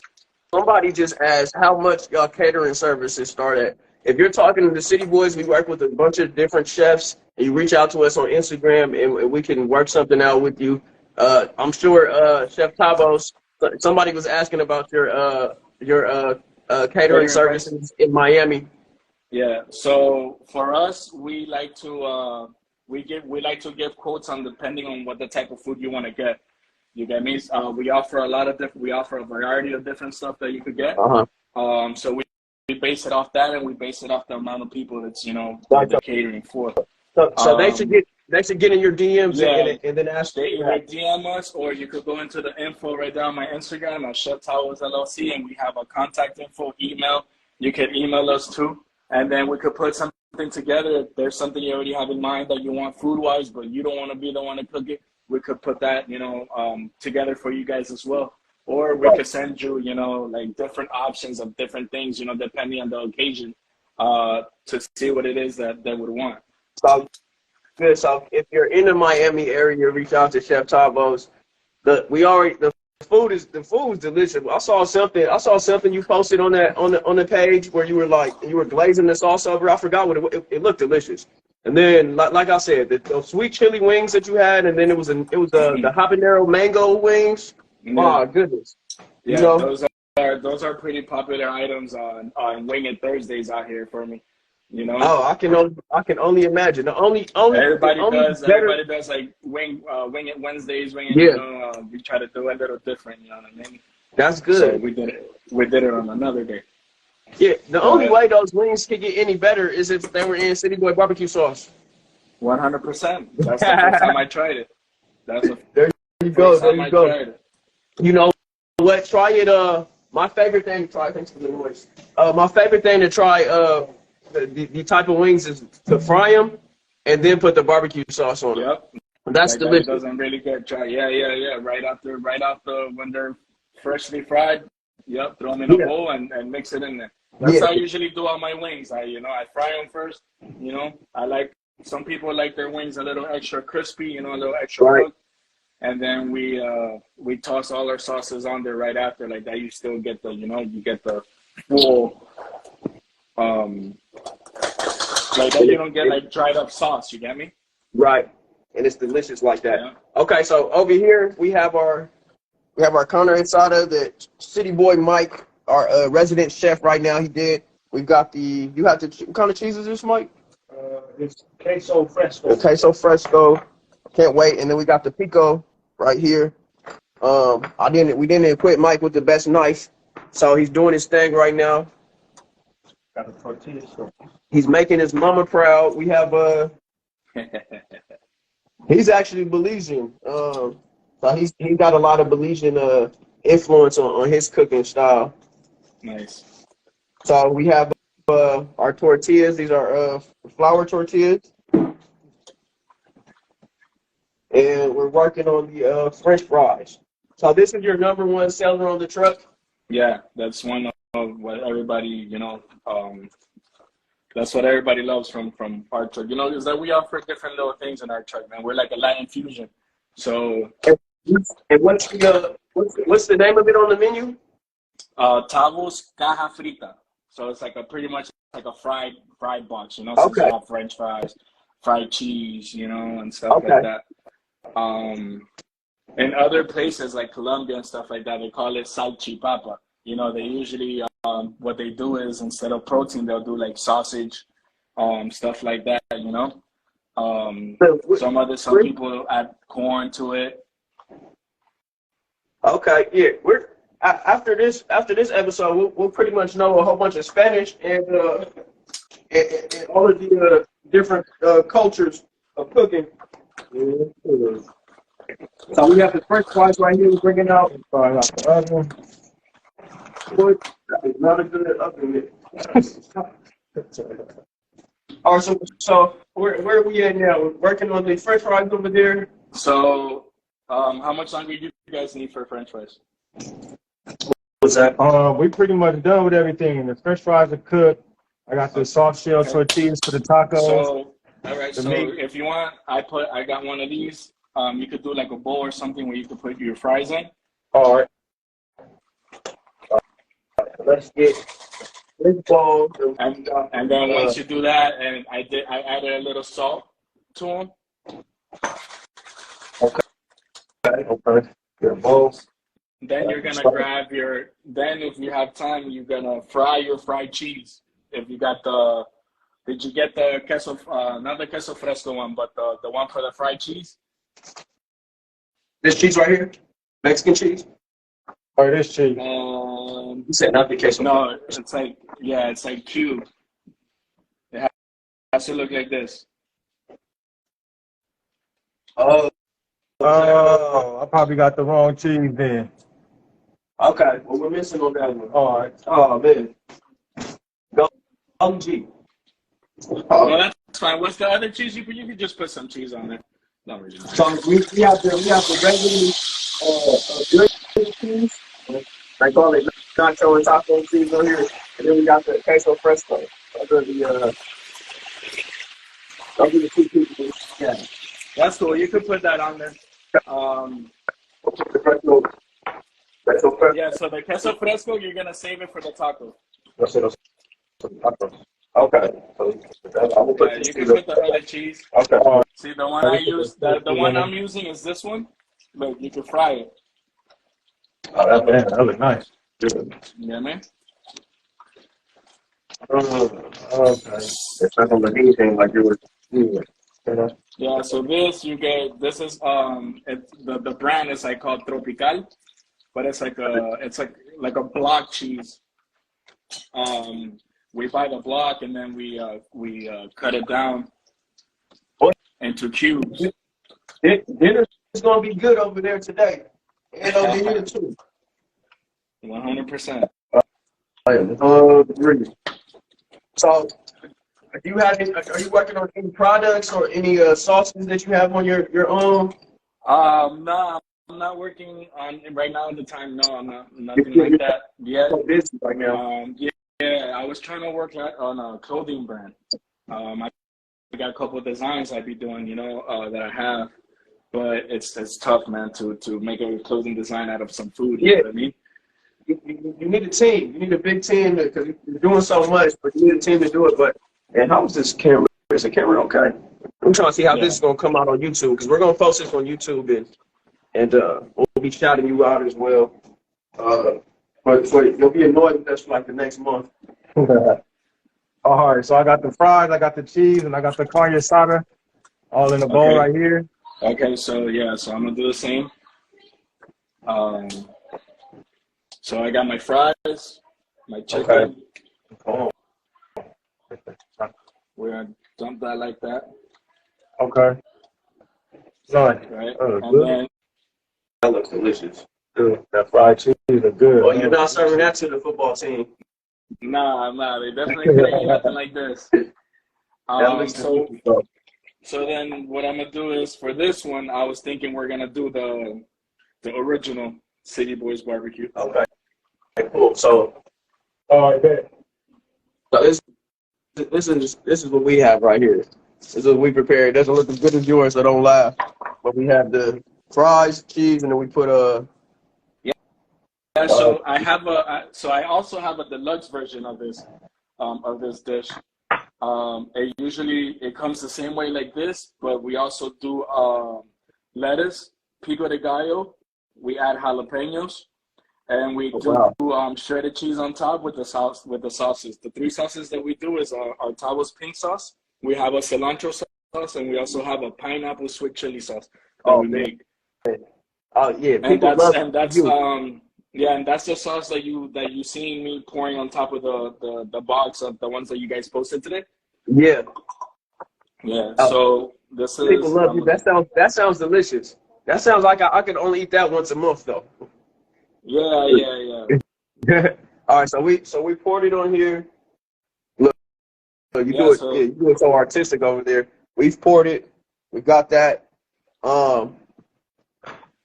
Speaker 3: somebody just asked how much y'all catering services start at. If you're talking to the City Boys, we work with a bunch of different chefs. And you reach out to us on Instagram, and we can work something out with you. I'm sure Chef Tavos. Somebody was asking about your catering services in Miami.
Speaker 2: Yeah. So for us, we like to give quotes on depending on what the type of food you want to get. You get me? We offer a variety of different stuff that you could get. So we base it off that, and we base it off the amount of people that's, you know, the catering for.
Speaker 3: So they should get in your DMs and then ask.
Speaker 2: They either DM us, or you could go into the info right down my Instagram at Chef Tavos LLC, and we have a contact info email. You can email us too, and then we could put something together. If there's something you already have in mind that you want food wise, but you don't want to be the one to cook it, we could put that, you know, together for you guys as well. Or we could send you, you know, like different options of different things, you know, depending on the occasion, to see what it is that they would want.
Speaker 3: So good. So if you're in the Miami area, reach out to Chef Tavos. The food is delicious. I saw something you posted on the page where you were glazing the sauce over. I forgot what it looked delicious. And then, like I said, the sweet chili wings that you had, and then it was the habanero mango wings.
Speaker 2: Yeah.
Speaker 3: My goodness.
Speaker 2: Yeah,
Speaker 3: you know?
Speaker 2: those are pretty popular items on Wing It Thursdays out here for me. You know.
Speaker 3: Oh, I can only imagine. The only
Speaker 2: everybody does like Wing It Wednesdays. You know, we try to do a little different. You know what I mean?
Speaker 3: That's good.
Speaker 2: So we did it on another day.
Speaker 3: Yeah, the only way those wings could get any better is if they were in CITYBOI BBQ Sauce.
Speaker 2: 100%. That's the first time I tried it.
Speaker 3: There you go. You know what? Try it. My favorite thing to try. Thanks for the noise. My favorite thing to try. The type of wings is to fry them, and then put the barbecue sauce on it.
Speaker 2: Yep.
Speaker 3: That's
Speaker 2: like
Speaker 3: delicious.
Speaker 2: That doesn't really get dry. Yeah. Right after when they're freshly fried. Yep. Throw them in a bowl and mix it in there. That's how I usually do all my wings. I fry them first. Some people like their wings a little extra crispy, a little extra cooked. And then we toss all our sauces on there right after. Like that, you still get the, you get the full, like that you don't get like dried up sauce. You get me?
Speaker 3: Right. And it's delicious like that.
Speaker 2: Yeah.
Speaker 3: Okay, so over here we have our carne asada that City Boy Mike, our resident chef right now, he did. We've got what kind of cheese is this, Mike?
Speaker 1: It's queso fresco.
Speaker 3: The queso fresco. Can't wait. And then we got the pico right here. We didn't equip Mike with the best knife, so he's doing his thing right now.
Speaker 1: Got the tortillas.
Speaker 3: He's making his mama proud. We have he's actually Belizean. So he's got a lot of Belizean influence on his cooking style.
Speaker 2: Nice.
Speaker 3: So we have our tortillas. These are flour tortillas. And we're working on the French fries. So this is your number one seller on the truck?
Speaker 2: Yeah, that's one of what everybody, that's what everybody loves from our truck. Is that we offer different little things in our truck, man. We're like a Latin fusion. So.
Speaker 3: And what's the name of it on the menu?
Speaker 2: Tavos caja frita. So it's pretty much like a fried box, So you have French fries, fried cheese, and stuff like that. In other places like Colombia and stuff like that, they call it salchipapa. They usually what they do is instead of protein, they'll do like sausage, stuff like that. Some people add corn to it.
Speaker 3: Okay, yeah. We're after this episode, we'll pretty much know a whole bunch of Spanish and all of the different cultures of cooking. So we have the French fries right here. We're bringing out.
Speaker 1: Sorry, I got the other one.
Speaker 3: That is not a good oven. All right, so where are we at now? We're working on the French fries over there.
Speaker 2: So, how much longer do you guys need for French fries?
Speaker 3: What's that?
Speaker 1: We pretty much done with everything. The French fries are cooked. I got the soft shell tortillas for the tacos.
Speaker 2: So, all right. So if you want, I got one of these. You could do like a bowl or something where you could put your fries in.
Speaker 3: All right. Let's get this bowl.
Speaker 2: And then once you do that, and I added a little salt to them.
Speaker 3: Okay. Your bowls.
Speaker 2: Then you're gonna grab then if you have time, you're gonna fry your fried cheese. If you got did you get the queso, not the queso fresco one, but the one for the fried cheese?
Speaker 3: This cheese right here? Mexican cheese?
Speaker 1: Or this cheese?
Speaker 3: You said not the queso.
Speaker 2: No, it's like cubed. It has to look like this.
Speaker 3: Oh,
Speaker 1: I probably got the wrong cheese then.
Speaker 3: okay. Well, we're missing on that one.
Speaker 1: All right.
Speaker 3: Oh, man. G.
Speaker 2: Well, that's fine. What's the other cheese? You could just put some cheese on there. Not really.
Speaker 3: So we have the regular grilled cheese. I call it nacho and taco cheese on here, and then we got the queso fresco. Those are the two pieces. Yeah.
Speaker 2: That's cool. You could put that on there. Yeah. So the queso fresco, you're gonna save it for the taco.
Speaker 3: Okay.
Speaker 2: You can put the other cheese.
Speaker 3: Okay.
Speaker 2: See, the one I use, the one I'm using is this one. Look, you can fry it.
Speaker 1: Oh, that looks nice.
Speaker 2: Yeah, man.
Speaker 3: Okay. It's not gonna be anything like you were.
Speaker 2: Yeah. So this is the brand is like called Tropical, but it's like a block cheese. We buy the block and then we cut it down into cubes.
Speaker 3: Dinner is gonna be good over there today, and over here too.
Speaker 2: 100%.
Speaker 3: So Do you have any, are you working on any products or any sauces that you have on your own?
Speaker 2: No, I'm not working on right now at the time. No, I'm not nothing like that yet.
Speaker 3: So busy right now.
Speaker 2: Yeah, I was trying to work on a clothing brand. I got a couple of designs I'd be doing, that I have, but it's tough, man, to make a clothing design out of some food. You know what I mean?
Speaker 3: You need a team. You need a big team because you're doing so much, but you need a team to do it. But and how is this camera? Is the camera okay? I'm trying to see how this is gonna come out on YouTube because we're gonna post this on YouTube and we'll be shouting you out as well. But you'll be annoyed with us for like the next month.
Speaker 1: All right, so I got the fries, I got the cheese, and I got the carne asada all in a bowl right here.
Speaker 2: Okay, so I'm gonna do the same. So I got my fries, my chicken.
Speaker 1: Okay.
Speaker 2: We're gonna dump that like that.
Speaker 1: Okay. Done.
Speaker 2: Right,
Speaker 1: and
Speaker 2: then
Speaker 3: That looks delicious.
Speaker 1: That fried cheese is good.
Speaker 3: Oh, you're not serving that to the football team.
Speaker 2: nah, they definitely couldn't eat nothing like this. So then what I'm gonna do is for this one, I was thinking we're gonna do the original City Boys barbecue.
Speaker 3: Okay. Cool. So,
Speaker 1: all right, bet.
Speaker 3: So this is what we have right here. This is what we prepared. It doesn't look as good as yours, so don't laugh. But we have the fries, cheese, and then we put
Speaker 2: Yeah, so I also have a deluxe version of this dish. It comes the same way like this, but we also do lettuce, pico de gallo. We add jalapenos, and we do shredded cheese on top with the sauces. The three sauces that we do is our Tavos pink sauce. We have a cilantro sauce, and we also have a pineapple sweet chili sauce that we make.
Speaker 3: Oh yeah,
Speaker 2: and that's the sauce that you seen me pouring on top of the box of the ones that you guys posted today.
Speaker 3: Yeah.
Speaker 2: Yeah. So this is
Speaker 3: people love you. That sounds delicious. That sounds like I could only eat that once a month though.
Speaker 2: Yeah.
Speaker 3: All right, so we poured it on here. Look, you do it so artistic over there. We've poured it. We got that.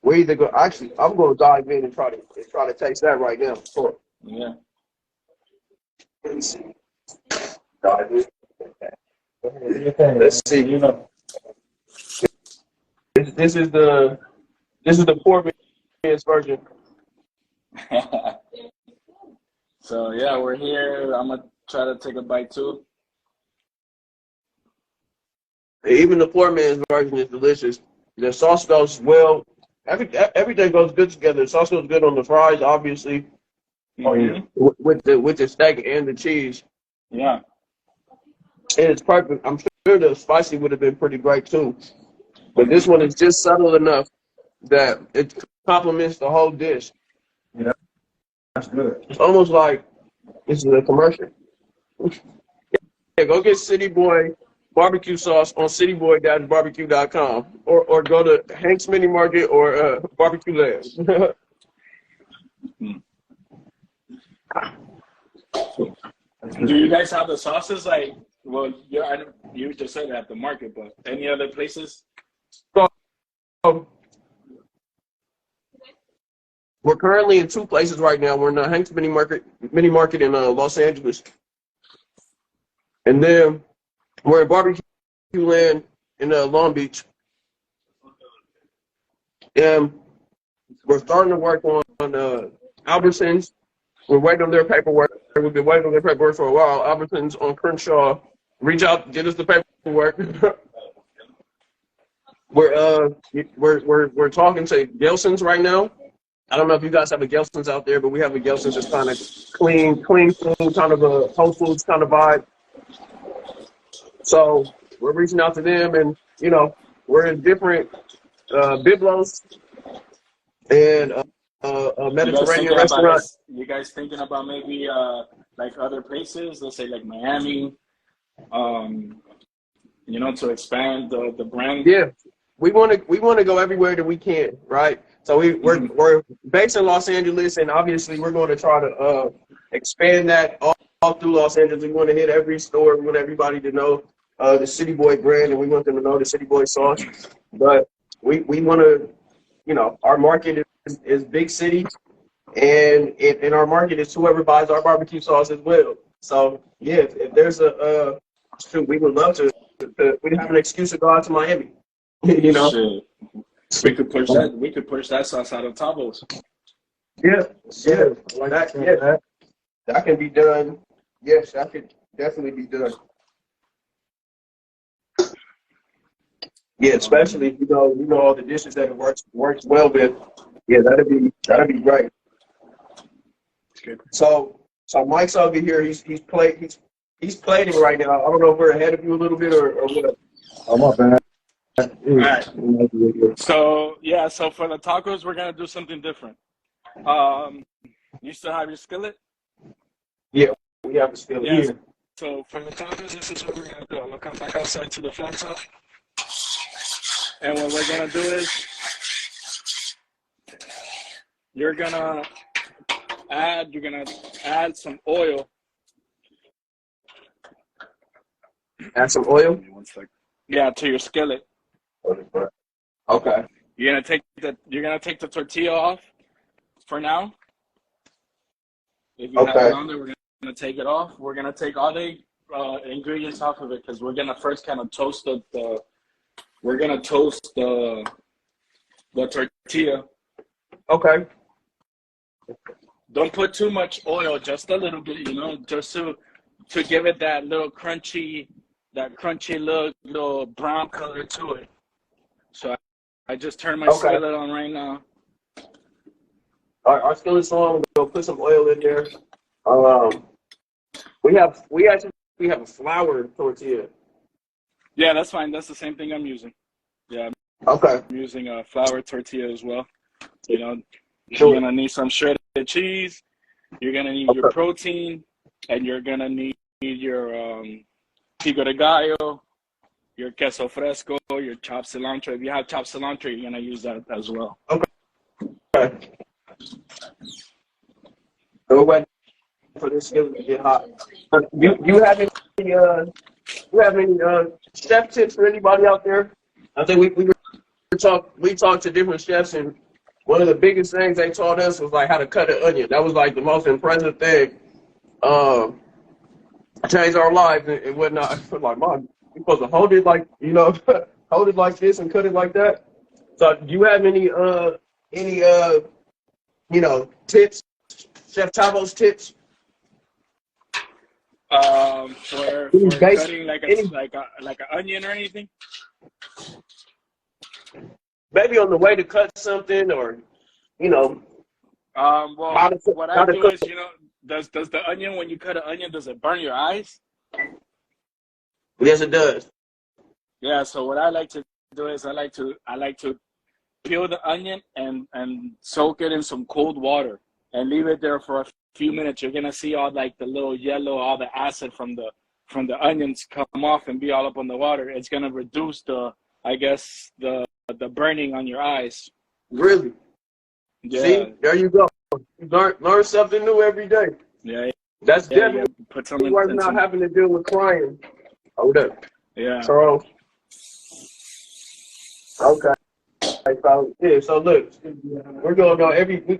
Speaker 3: We either go. Actually, I'm going to dive in and try to taste that right now. Sure.
Speaker 2: Yeah.
Speaker 3: Let me see. Dive in. Let's see. This is the poor man's version.
Speaker 2: So yeah, we're here. I'm gonna try to take a bite too.
Speaker 3: Even the poor man's version is delicious. The sauce goes well. Everything goes good together. The sauce goes good on the fries, obviously.
Speaker 2: Mm-hmm.
Speaker 3: With the steak and the cheese.
Speaker 2: Yeah.
Speaker 3: And it's perfect. I'm sure the spicy would have been pretty great too. But this one is just subtle enough that it complements the whole dish.
Speaker 1: Yeah, that's good.
Speaker 3: It's almost like this is a commercial. Yeah, go get City Boy barbecue sauce on cityboy-barbecue.com or go to Hank's Mini Market or Barbecue Land.
Speaker 2: Do you guys have the sauces like? Well, you just said at the market, but any other places?
Speaker 3: So, we're currently in two places right now. We're in the Hank's Mini Market in Los Angeles, and then we're in Barbecue Land in Long Beach, and we're starting to work on Albertsons. We're waiting on their paperwork. We've been waiting on their paperwork for a while. Albertsons on Crenshaw. Reach out, get us the paperwork. We're talking to Gelson's right now. I don't know if you guys have a Gelson's out there, but we have a Gelson's that's kind of clean food, kind of a Whole Foods kind of vibe. So we're reaching out to them, and we're in different biblos and a Mediterranean restaurant.
Speaker 2: You guys thinking about maybe like other places? Let's say like Miami. To expand the brand.
Speaker 3: Yeah, we want to go everywhere that we can, right? So we're based in Los Angeles, and obviously we're going to try to expand that through Los Angeles. We want to hit every store. We want everybody to know the City Boy brand, and we want them to know the City Boy sauce. But we want to, you know, our market is big city, and our market is whoever buys our barbecue sauce as well. So yeah, if there's shoot, we would love to. We have an excuse to go out to Miami. You know,
Speaker 2: shit. We could push that. We could push that sauce out of Tavos.
Speaker 3: yeah, that can be done. Yes, that could definitely be done. Yeah, especially you know all the dishes that it works well with. Yeah, that'd be great. So Mike's over here. He's plating right now. I don't know if we're ahead of you a little bit or what.
Speaker 1: Oh, my bad.
Speaker 2: All right. So yeah, so for the tacos, we're gonna do something different. You still have your skillet?
Speaker 3: Yeah, we have a skillet here.
Speaker 2: So for the tacos, this is what we're gonna do. I'm gonna come back outside to the flat top. And what we're gonna do is you're gonna add some oil.
Speaker 3: Add some oil?
Speaker 2: Give me 1 second. Yeah, to your skillet.
Speaker 3: Okay.
Speaker 2: You're gonna take the tortilla off for now. If you have it on there, we're gonna take it off. We're gonna take all the ingredients off of it because we're gonna first kind of toast the tortilla. Okay. Don't put too much oil, just a little bit, you know, just to give it that little crunchy little brown color to it. So I just turned my skillet on right now.
Speaker 3: Our skillet's on. We'll put some oil in there. We actually have a flour tortilla.
Speaker 2: Yeah, that's fine. That's the same thing I'm using. Yeah.
Speaker 3: Okay.
Speaker 2: I'm using a flour tortilla as well. You know,
Speaker 3: sure.
Speaker 2: You're gonna need some shredded cheese. You're gonna need your protein, and you're gonna need your pico de gallo, your queso fresco, your chopped cilantro. If you have chopped cilantro, you're gonna use that as well.
Speaker 3: Okay. So we're waiting for this skillet to get hot. You have any chef tips for anybody out there? I think we talked to different chefs, and one of the biggest things they taught us was like how to cut an onion. That was like the most impressive thing. Changed our lives and whatnot. Like, Mom, you're supposed to hold it like, you know, hold it like this and cut it like that. So do you have any you know, tips, Chef Tavos tips?
Speaker 2: For cutting like an onion or anything?
Speaker 3: Maybe on the way to cut something, or you know.
Speaker 2: Well, what I do is, you know, does the onion, when you cut an onion, does it burn your eyes?
Speaker 3: Yes, it does.
Speaker 2: Yeah. So what I like to do is I like to peel the onion and soak it in some cold water and leave it there for a few minutes. You're gonna see all like the little yellow, all the acid from the onions come off and be all up on the water. It's gonna reduce the burning on your eyes. Really? Yeah.
Speaker 3: See, there you go. You learn something new every day.
Speaker 2: Yeah.
Speaker 3: That's definitely
Speaker 2: put something.
Speaker 3: We're not having to deal with crying. Hold up.
Speaker 2: Yeah.
Speaker 3: So, okay. So look, we're gonna know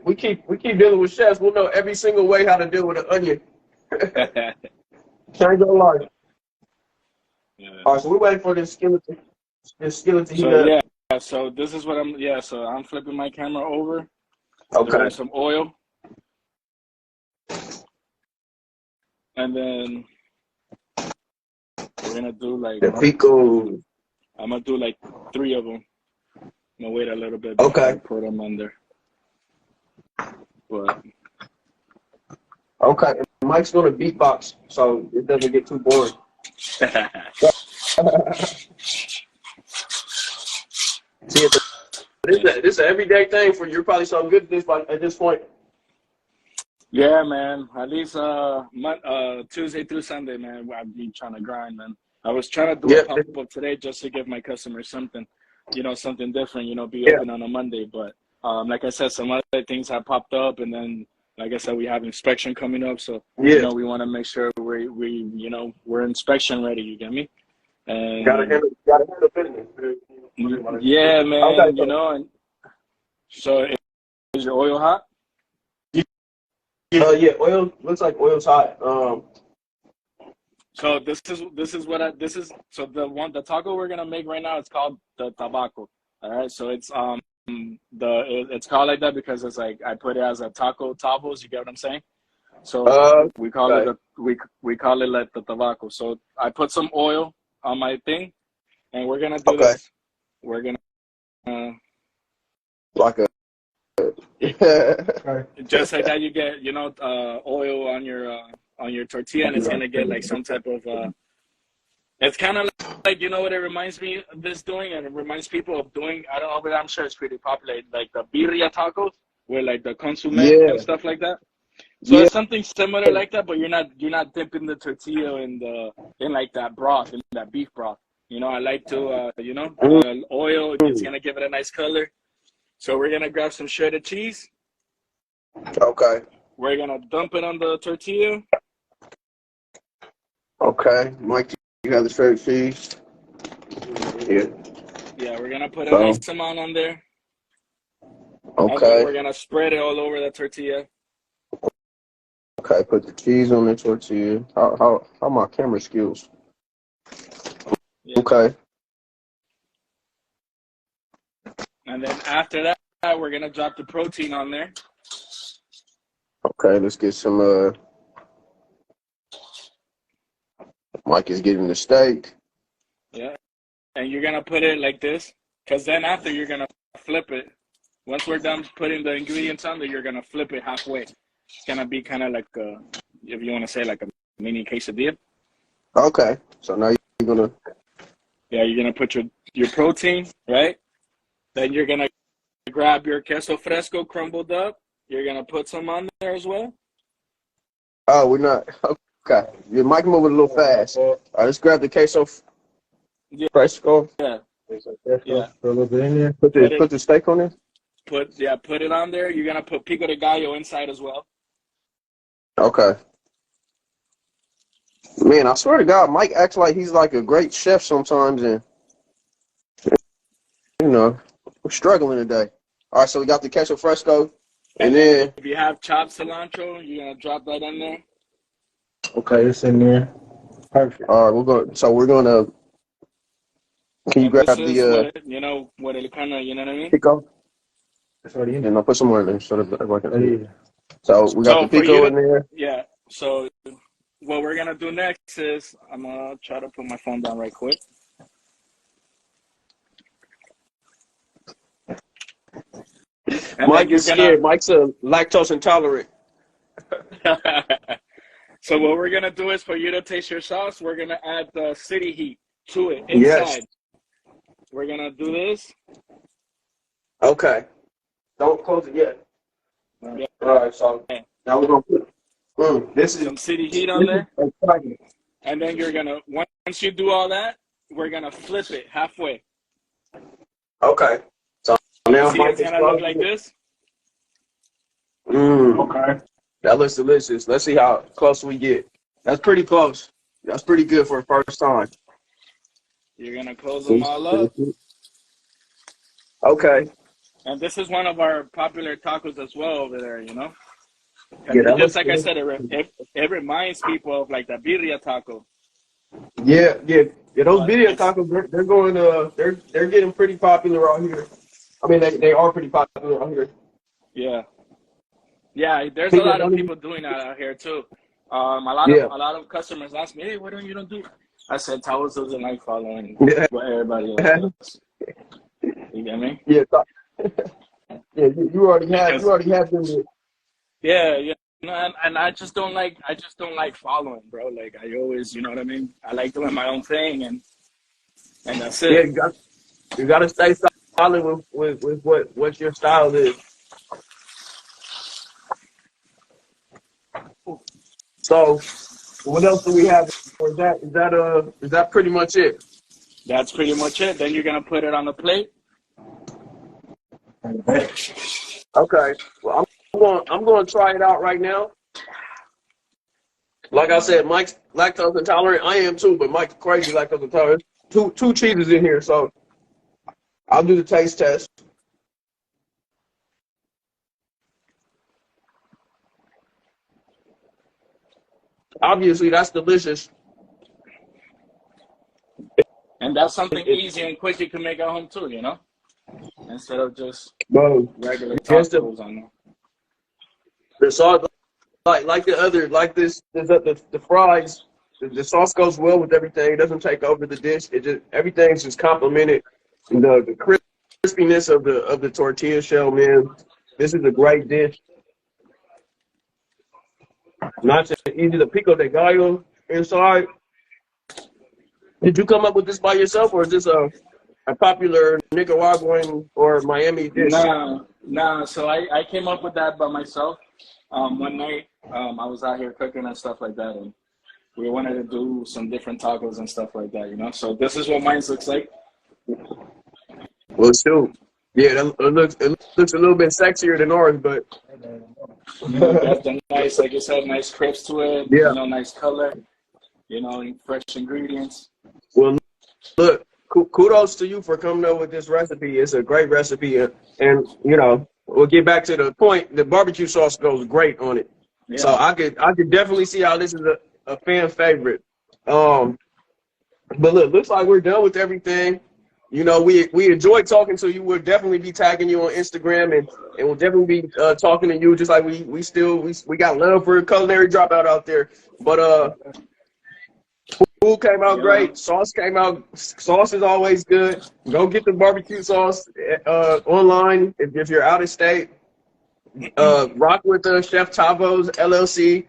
Speaker 3: we keep dealing with chefs. We'll know every single way how to deal with an onion. Change our life. Yeah. All right, so we're waiting for this skillet to heat up.
Speaker 2: Yeah, so this is what so I'm flipping my camera over.
Speaker 3: Okay.
Speaker 2: There's some oil. And then we're gonna do like
Speaker 3: the pico.
Speaker 2: I'm gonna do like 3 of them. I'm gonna wait a little bit
Speaker 3: before
Speaker 2: I put them under. But
Speaker 3: okay, Mike's gonna beatbox so it doesn't get too boring. See, this is an everyday thing for you. You're probably so good at this point.
Speaker 2: Yeah, man. At least Tuesday through Sunday, man, I've been trying to grind, man. I was trying to do a pop-up today just to give my customers something, you know, something different, you know, be open on a Monday. But like I said, some other things have popped up, and then like I said, we have inspection coming up, so
Speaker 3: Yeah.
Speaker 2: you know we want to make sure we you know we're inspection ready. You get me? And
Speaker 3: Gotta handle business.
Speaker 2: yeah, man,
Speaker 3: Okay,
Speaker 2: you know. And so, is your oil hot?
Speaker 3: yeah, oil looks like oil's hot.
Speaker 2: So this is what so the taco we're gonna make right now. It's called the tabaco. All right, so it's it's called like that because it's like I put it as a taco Tavos. You get what I'm saying? So we call it we call it like the tabaco. So I put some oil on my thing, and we're gonna do this. We're gonna
Speaker 3: like a
Speaker 2: just like that. You get oil on your tortilla, and it's gonna get like some type of it's kind of like, you know what it reminds me of this doing, and it reminds people of doing, I don't know, but I'm sure it's pretty popular, like the birria tacos, where like the consomme and stuff like that. So it's something similar like that, but you're not dipping the tortilla in like that broth, in that beef broth. You know, I like to oil, it's gonna give it a nice color. So we're gonna grab some shredded cheese.
Speaker 3: Okay.
Speaker 2: We're gonna dump it on the tortilla.
Speaker 3: Okay, Mike, you have the shredded cheese.
Speaker 2: Yeah, we're gonna put a nice amount on there.
Speaker 3: Okay.
Speaker 2: We're gonna spread it all over the tortilla.
Speaker 3: Okay, put the cheese on the tortilla. How my camera skills?
Speaker 2: Yeah.
Speaker 3: Okay.
Speaker 2: And then after that, we're gonna drop the protein on there.
Speaker 3: Okay, let's get some. Mike is getting the steak.
Speaker 2: Yeah, and you're gonna put it like this, because then after you're gonna flip it. Once we're done putting the ingredients on there, you're gonna flip it halfway. It's gonna be kind of like if you want to say like a mini quesadilla.
Speaker 3: Okay, so now you're gonna.
Speaker 2: Yeah, you're gonna put your protein, right? Then you're gonna grab your queso fresco crumbled up. You're gonna put some on there as well.
Speaker 3: Oh, we're not. Okay, your mic moving a little fast. All right, let's grab the queso fresco.
Speaker 2: Yeah.
Speaker 1: Yeah. Put a little bit in there.
Speaker 3: Put the steak on there.
Speaker 2: Put it on there. You're gonna put pico de gallo inside as well.
Speaker 3: Okay. Man, I swear to God, Mike acts like he's like a great chef sometimes, and you know, we're struggling today. All right, so we got the queso fresco, and then
Speaker 2: if you have chopped cilantro, you're gonna drop that in there.
Speaker 1: Okay, it's in there. Perfect.
Speaker 3: All right, we're gonna. Can you grab the
Speaker 2: what it kind of, you know what I mean?
Speaker 3: pico?
Speaker 1: It's already in there.
Speaker 3: And I'll put some more in there so that everybody can see. So we got the pico in there.
Speaker 2: Yeah. So what we're gonna do next is I'm gonna try to put my phone down right quick. And
Speaker 3: Mike is scared. Mike's a lactose intolerant.
Speaker 2: So what we're gonna do is for you to taste your sauce, we're gonna add the city heat to it inside.
Speaker 3: Yes.
Speaker 2: We're gonna do this.
Speaker 3: Okay. Don't close it yet.
Speaker 2: Yeah.
Speaker 3: All right, so now we're gonna put this is
Speaker 2: some city heat on there. And then you're gonna once you do all that, we're gonna flip it halfway.
Speaker 3: Okay. So now
Speaker 2: see it's gonna look like this.
Speaker 1: Okay.
Speaker 3: That looks delicious. Let's see how close we get. That's pretty close. That's pretty good for the first time.
Speaker 2: You're gonna close them all up.
Speaker 3: Okay.
Speaker 2: And this is one of our popular tacos as well over there, you know?
Speaker 3: Yeah,
Speaker 2: just like I said, it reminds people of like the birria taco.
Speaker 3: Yeah. Those birria tacos, they're going they're getting pretty popular out here. I mean, they are pretty popular out here.
Speaker 2: Yeah. Yeah, there's a lot of people doing that out here too. A lot of customers ask me, hey, why don't you do? I said Tavos doesn't like following what everybody else does. You get me?
Speaker 3: Yeah. Yeah, you already have them.
Speaker 2: Yeah. And I just don't like following, bro. Like I always, you know what I mean? I like doing my own thing and that's it.
Speaker 3: Yeah, you gotta stay solid with what your style is. So, what else do we have? Is that pretty much it?
Speaker 2: That's pretty much it. Then you're gonna put it on the plate.
Speaker 3: Okay. Well, I'm gonna try it out right now. Like I said, Mike's lactose intolerant. I am too, but Mike's crazy lactose intolerant. Two cheeses in here, so I'll do the taste test. Obviously, that's delicious.
Speaker 2: And that's something easy and quick you can make at home too, you know? Instead of just regular tacos on
Speaker 3: the sauce, like the other, like the fries. The sauce goes well with everything. It doesn't take over the dish. It just everything's just complemented. The crispiness of the tortilla shell, man. This is a great dish. Not so easy. The pico de gallo inside. Did you come up with this by yourself, or is this a popular Nicaraguan or Miami dish?
Speaker 2: Nah. So I came up with that by myself. One night, I was out here cooking and stuff like that, and we wanted to do some different tacos and stuff like that, you know? So this is what mine looks like.
Speaker 3: Well, shoot. Yeah, it looks a little bit sexier than ours, but
Speaker 2: That's the nice, like you said, nice crisp to it.
Speaker 3: Yeah.
Speaker 2: You know, nice color. You know, fresh ingredients.
Speaker 3: Well, look, kudos to you for coming up with this recipe. It's a great recipe, and you know, we'll get back to the point. The barbecue sauce goes great on it, so I could definitely see how this is a fan favorite. But look, looks like we're done with everything. You know, we enjoyed talking to you. We'll definitely be tagging you on Instagram, and we'll definitely be talking to you, just like we got love for a culinary dropout out there. But food came out great. Sauce came out. Sauce is always good. Go get the barbecue sauce online if you're out of state. Rock with Chef Tavos LLC.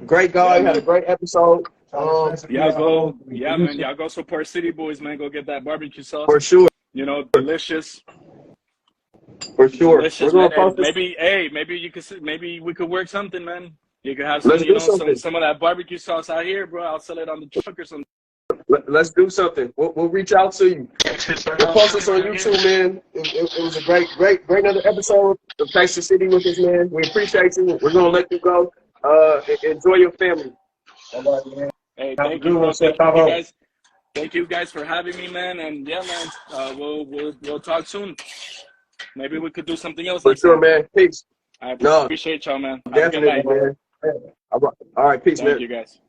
Speaker 3: Great guy. Had a great episode.
Speaker 2: Y'all go support City Boys, man. Go get that barbecue sauce.
Speaker 3: For sure.
Speaker 2: You know, delicious.
Speaker 3: For sure.
Speaker 2: Delicious,
Speaker 3: We're
Speaker 2: man.
Speaker 3: gonna
Speaker 2: Maybe we could work something, man. You could have some, some of that barbecue sauce out here, bro. I'll sell it on the truck or something.
Speaker 3: Let's do something. We'll reach out to you. We'll post this on YouTube, man. It was a great another episode of Taste the City with us, man. We appreciate you. We're gonna let you go. Enjoy your family.
Speaker 2: Hey, thank you guys. Thank you guys for having me, man. And yeah, man, we'll talk soon. Maybe we could do something else.
Speaker 3: For sure, man. Peace.
Speaker 2: I appreciate y'all, man. Have
Speaker 3: Definitely,
Speaker 2: a good night.
Speaker 3: Man. All right, peace, man.
Speaker 2: Thank you, guys.